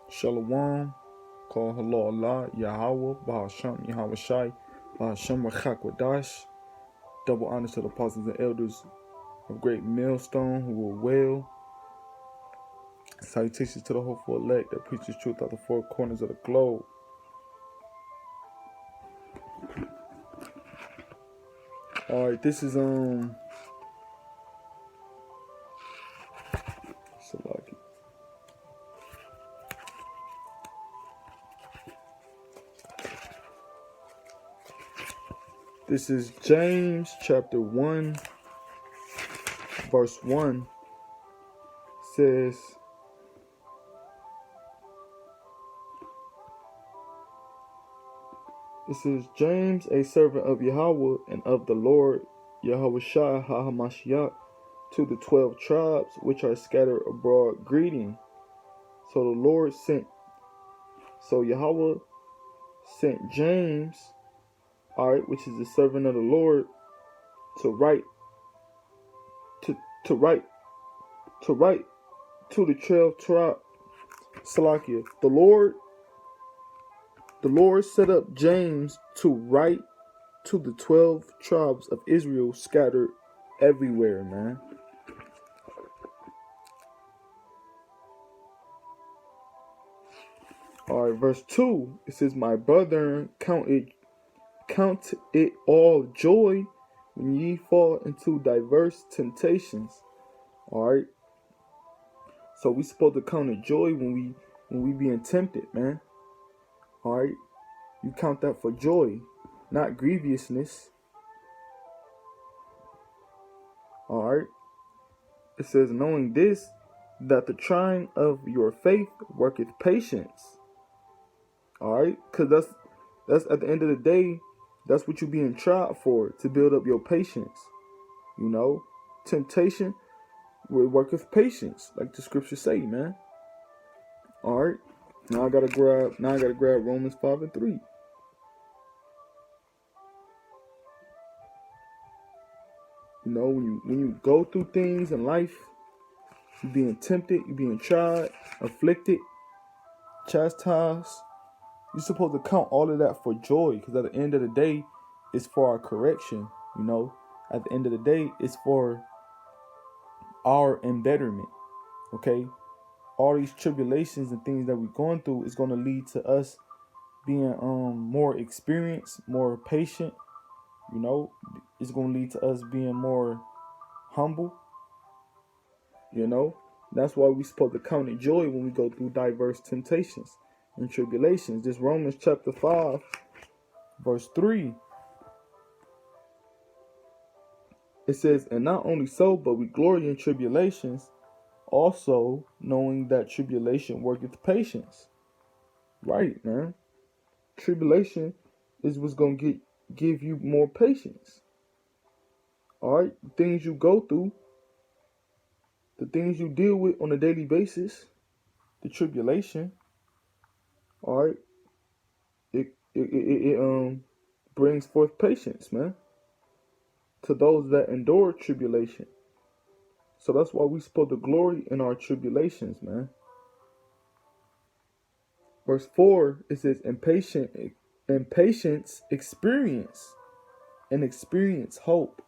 Shalom, call Halal Allah, Yahweh, Bahasham, Yahweh Shai, Bahasham Rachakwadash. Double honors to the apostles and elders of Great Millstone who were well. Salutations to the hopeful elect that preaches truth out the four corners of the globe. Alright, this is Salaki. This is James chapter 1, verse 1 says, it says, James, a servant of Yahweh and of the Lord Yahweh Shai HaHamashiach, to the 12 tribes which are scattered abroad, greeting. So Yahweh sent James, alright, which is the servant of the Lord, to write to the 12 tribes. Salakia. The Lord set up James to write to the 12 tribes of Israel scattered everywhere, man. Alright, verse 2, it says, my brethren, count it all joy when ye fall into diverse temptations. Alright. So we supposed to count it joy when we being tempted, man. Alright. You count that for joy, not grievousness. Alright. It says, knowing this, that the trying of your faith worketh patience. Alright? Because that's at the end of the day, that's what you're being tried for, to build up your patience. You know? Temptation will worketh patience, like the scriptures say, man. Alright. Now I gotta grab Romans 5 and 3. You know, when you go through things in life, you're being tempted, you're being tried, afflicted, chastised, you're supposed to count all of that for joy, because at the end of the day, it's for our correction, you know. At the end of the day, it's for our embetterment, okay? All these tribulations and things that we're going through is going to lead to us being more experienced, more patient, you know. It's going to lead to us being more humble, you know. That's why we're supposed to count it joy when we go through diverse temptations and tribulations. This Romans chapter 5, verse 3. It says, and not only so, but we glory in tribulations, also knowing that tribulation worketh patience. Right, man. Tribulation is what's going to give you more patience. Alright? Things you go through, the things you deal with on a daily basis, the tribulation, alright, it brings forth patience, man, to those that endure tribulation. So that's why we supposed to glory in our tribulations, man. Verse 4, it says, impatience experience, and experience hope.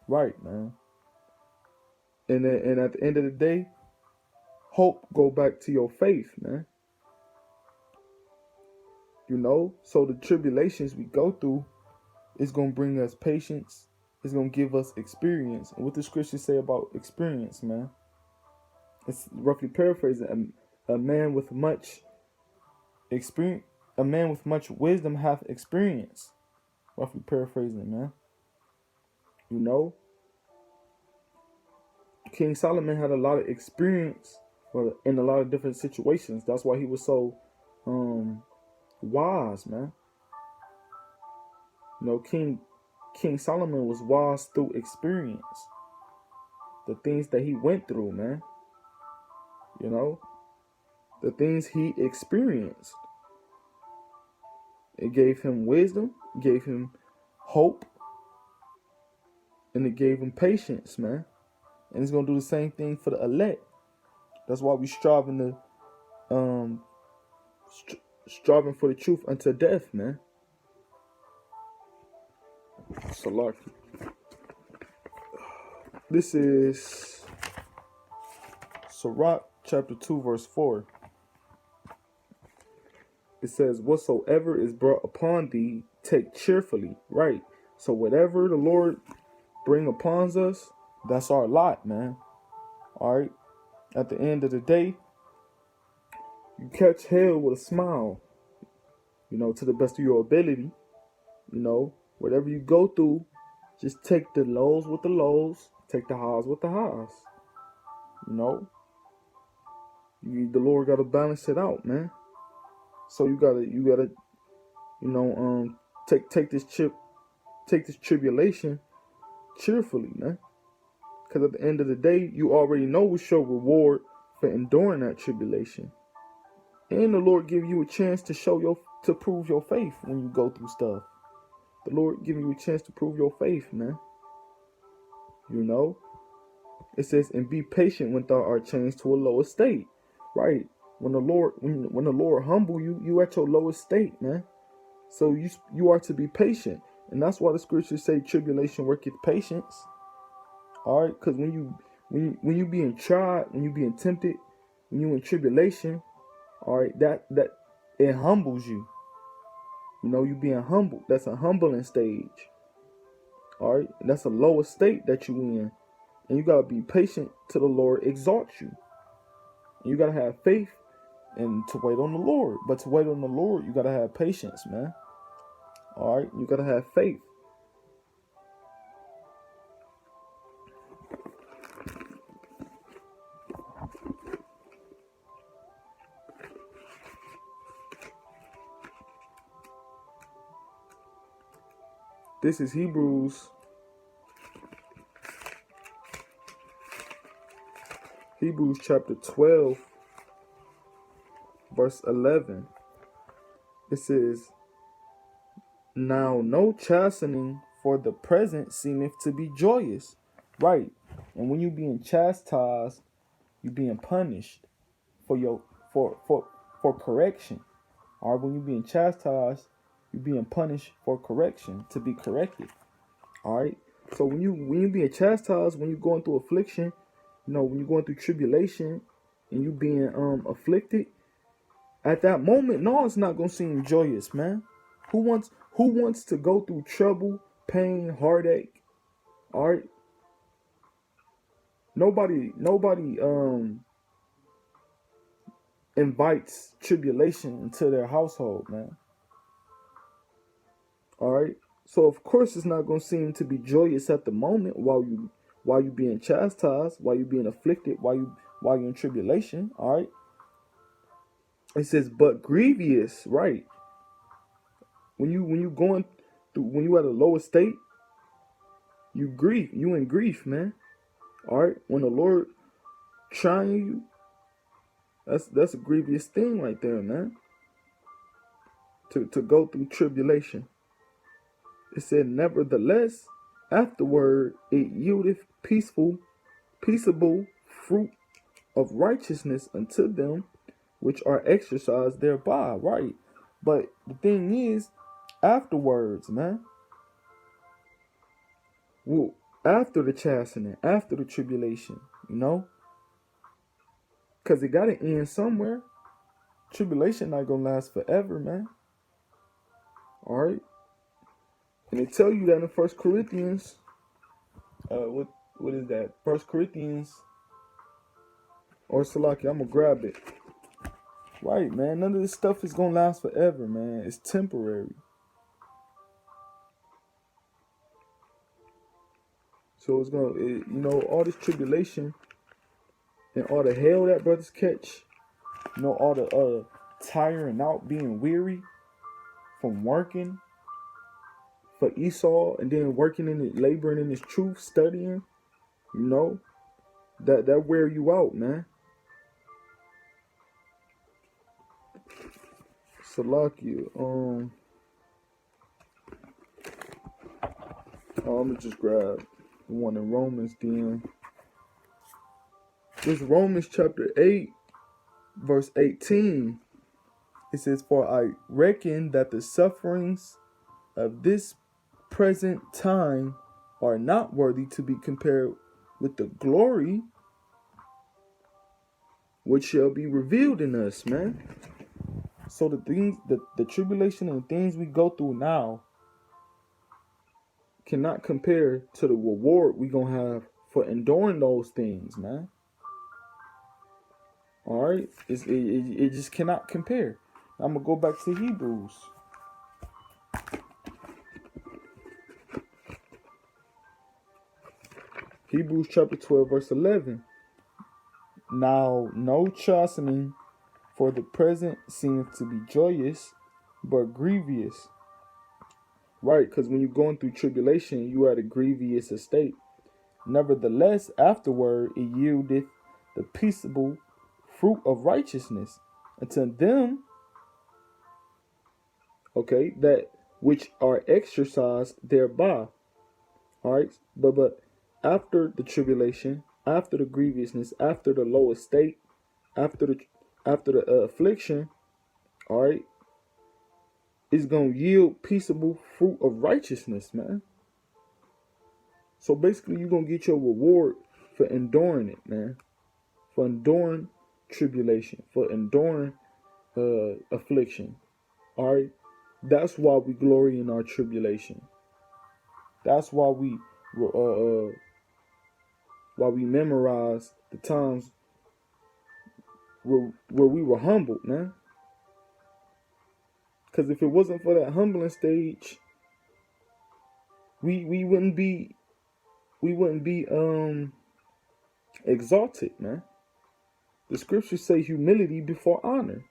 Right, man. And at the end of the day, hope go back to your faith, man. You know, so the tribulations we go through is going to bring us patience. It's going to give us experience. And what the scriptures say about experience, man? It's roughly paraphrasing. A man with much experience, a man with much wisdom hath experience. Roughly paraphrasing, man. You know, King Solomon had a lot of experience in a lot of different situations. That's why he was so wise, man. You know, King Solomon was wise through experience. The things that he went through, man. You know, the things he experienced. It gave him wisdom, gave him hope, and it gave him patience, man. And it's going to do the same thing for the elect. That's why we striving to striving for the truth unto death, man. Salaki. This is Sirach chapter 2 verse 4. It says, whatsoever is brought upon thee, take cheerfully. Right. So whatever the Lord bring upon us, that's our lot, man. All right. At the end of the day, you catch hell with a smile, to the best of your ability. Whatever you go through, just take the lows with the lows, take the highs with the highs. The Lord got to balance it out, man. So you gotta, take this tribulation cheerfully, man. Because at the end of the day, you already know what's your reward for enduring that tribulation. And the Lord give you a chance to prove your faith when you go through stuff. The Lord give you a chance to prove your faith, man. It says, and be patient when thou art changed to a lower state. Right. When the Lord humble you, you at your lowest state, man. So you are to be patient. And that's why the scriptures say tribulation worketh patience. All right, because when you being tried, when you being tempted, when you in tribulation, all right, that it humbles you. You being humbled. That's a humbling stage. All right, and that's a lower state that you in, and you gotta be patient till the Lord exalts you. And you gotta have faith and to wait on the Lord. But to wait on the Lord, you gotta have patience, man. All right, you gotta have faith. This is Hebrews chapter 12, verse 11. It says, now no chastening for the present seemeth to be joyous. Right. And when you being chastised, you being punished for correction. Or when you being chastised, you being punished for correction, to be corrected. All right. So when you being chastised, when you're going through affliction, when you're going through tribulation, and you being afflicted, at that moment, no, it's not gonna seem joyous, man. Who wants to go through trouble, pain, heartache? All right. Nobody invites tribulation into their household, man. All right. So of course it's not gonna seem to be joyous at the moment while you being chastised, while you being afflicted, while you're in tribulation. All right. It says, but grievous, right? When you going through, when you at a lower state, you grieve. You in grief, man. All right. When the Lord trying you, that's a grievous thing right there, man. To go through tribulation. It said, nevertheless, afterward it yieldeth peaceable fruit of righteousness unto them which are exercised thereby. Right. But the thing is, afterwards, man. Well, after the chastening, after the tribulation, because it got to end somewhere. Tribulation not going to last forever, man. All right. And they tell you that in 1 Corinthians, what is that? 1 Corinthians, or Salaki, I'm going to grab it. Right, man. None of this stuff is going to last forever, man. It's temporary. So it's going to, all this tribulation and all the hell that brothers catch, all the tiring out, being weary from working for Esau, and then working in it, laboring in his truth, studying, that wear you out, man. Salaki, I'm gonna just grab the one in Romans then. This Romans chapter 8, verse 18. It says, "For I reckon that the sufferings of this present time are not worthy to be compared with the glory which shall be revealed in us," man. So the things, the tribulation and things we go through now cannot compare to the reward we gonna have for enduring those things, man. All right, it just cannot compare. I'm gonna go back to Hebrews. Hebrews chapter 12, verse 11. "Now no chastening for the present seems to be joyous, but grievous." Right, because when you're going through tribulation, you are at a grievous estate. "Nevertheless, afterward it yieldeth the peaceable fruit of righteousness unto them," okay, "that which are exercised thereby." All right, but after the tribulation, after the grievousness, after the low estate, after the affliction, all right, it's gonna yield peaceable fruit of righteousness, man. So basically, you're gonna get your reward for enduring it, man. For enduring tribulation, for enduring affliction. All right, that's why we glory in our tribulation. That's why we memorize the times where we were humbled, man. Because if it wasn't for that humbling stage, we wouldn't be exalted, man. The scriptures say humility before honor.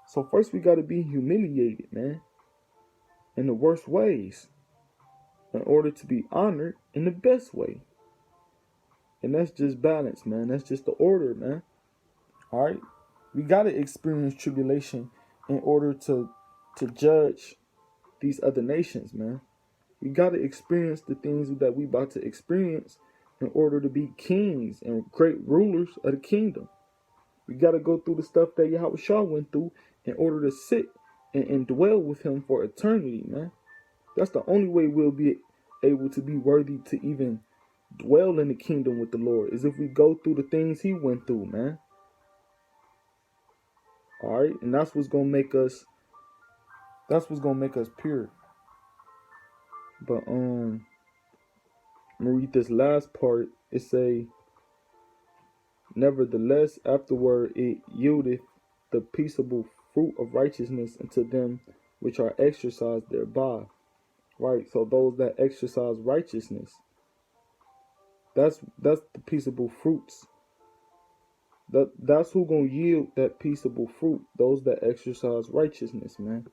So first we got to be humiliated, man, in the worst ways, in order to be honored in the best way. And that's just balance, man. That's just the order, man. All right, we got to experience tribulation in order to judge these other nations, man. We got to experience the things that we about to experience in order to be kings and great rulers of the kingdom. We got to go through the stuff that Yahushua went through in order to sit and dwell with him for eternity, man. That's the only way we'll be able to be worthy to even dwell in the kingdom with the Lord, is if we go through the things he went through, man. All right, and that's what's gonna make us pure. But I'm gonna read this last part. It say, "Nevertheless, afterward it yieldeth the peaceable fruit of righteousness unto them which are exercised thereby." Right, so those that exercise righteousness, that's the peaceable fruits. That's who gonna yield that peaceable fruit. Those that exercise righteousness, man.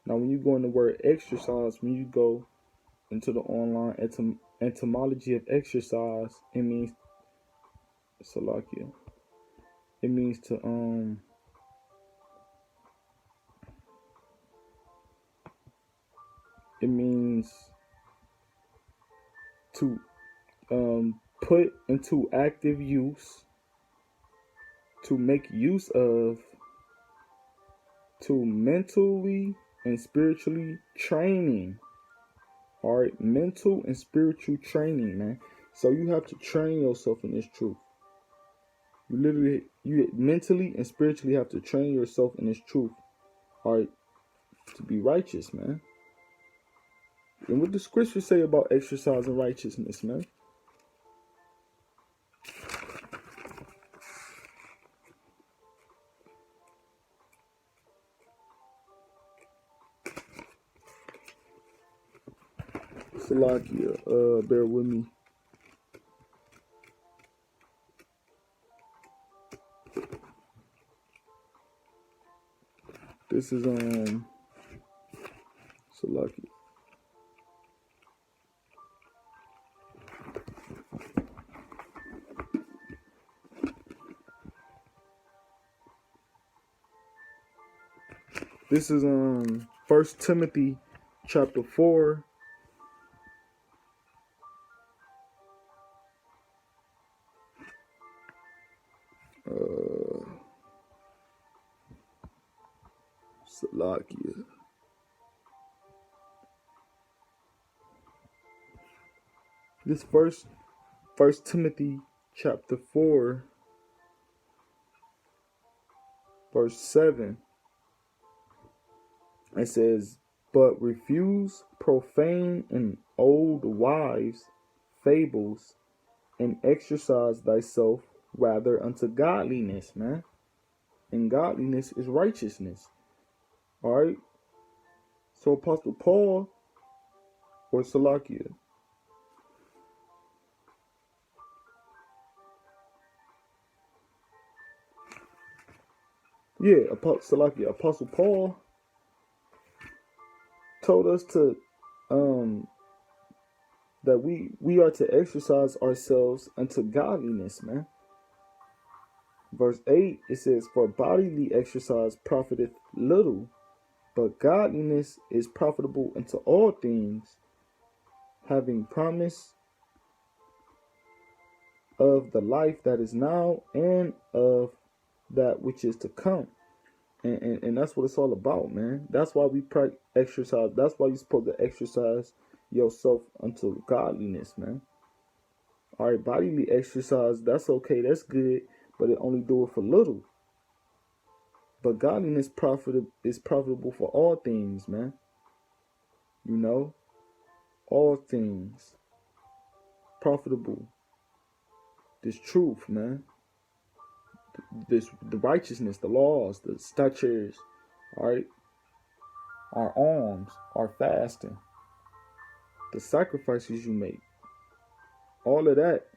Now, when you go in the word exercise, when you go into the online etymology of exercise, it means salakia. It means to It means to put into active use, to make use of, to mentally and spiritually training. All right, mental and spiritual training, man. So you have to train yourself in this truth. You mentally and spiritually have to train yourself in this truth. All right, to be righteous, man. And what the scriptures say about exercising righteousness, man? Salakia, bear with me. This is Salakia. This is 1 Timothy chapter 4. Salakia. This First Timothy chapter 4, verse 7. It says, "But refuse profane and old wives' fables, and exercise thyself rather unto godliness," man. And godliness is righteousness. Alright? So Apostle Paul, or Salakia, Apostle Paul told us to that we are to exercise ourselves unto godliness, man. Verse 8, it says, "For bodily exercise profiteth little, but godliness is profitable unto all things, having promise of the life that is now and of that which is to come." And that's what it's all about, man. That's why we exercise. That's why you're supposed to exercise yourself unto godliness, man. All right, bodily exercise, that's okay, that's good, but it only do it for little. But godliness is profitable for all things, man. You know, all things profitable. This truth, man. The righteousness, the laws, the statutes, all right, our alms, our fasting, the sacrifices you make, all of that